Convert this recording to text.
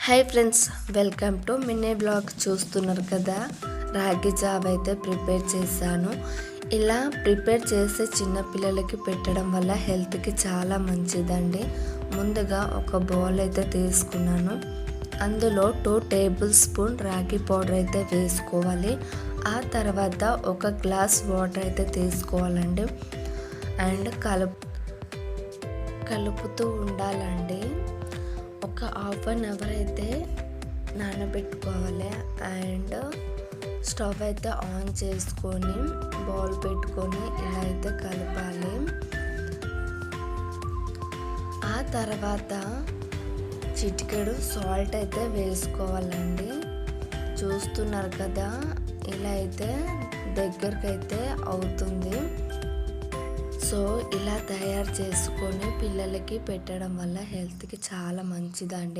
Hi friends, welcome to mini blog. చూస్తున్నారు కదా, రాగి జావ అయితే ప్రిపేర్ చేశాను. ఇలా ప్రిపేర్ చేసి చిన్నపిల్లలకి పెట్టడం వల్ల హెల్త్కి చాలా మంచిదండి. ముందుగా ఒక బౌల్ అయితే తీసుకున్నాను. అందులో 2 టేబుల్ స్పూన్ రాగి పౌడర్ అయితే వేసుకోవాలి. ఆ తర్వాత ఒక గ్లాస్ వాటర్ అయితే తీసుకోవాలండి. అండ్ కలుపుతూ ఉండాలండి. ఒక హాఫ్ అన్ అవర్ అయితే నానబెట్టుకోవాలి. అండ్ స్టవ్ అయితే ఆన్ చేసుకొని బౌల్ పెట్టుకొని ఇలా అయితే కలపాలి. ఆ తర్వాత చిటికెడు సాల్ట్ అయితే వేసుకోవాలండి. చూస్తున్నారు కదా, ఇలా అయితే దగ్గరికి అయితే అవుతుంది. సో ఇలా తయారు చేసుకొని పిల్లలకి పెట్టడం వల్ల హెల్త్కి చాలా మంచిదండి.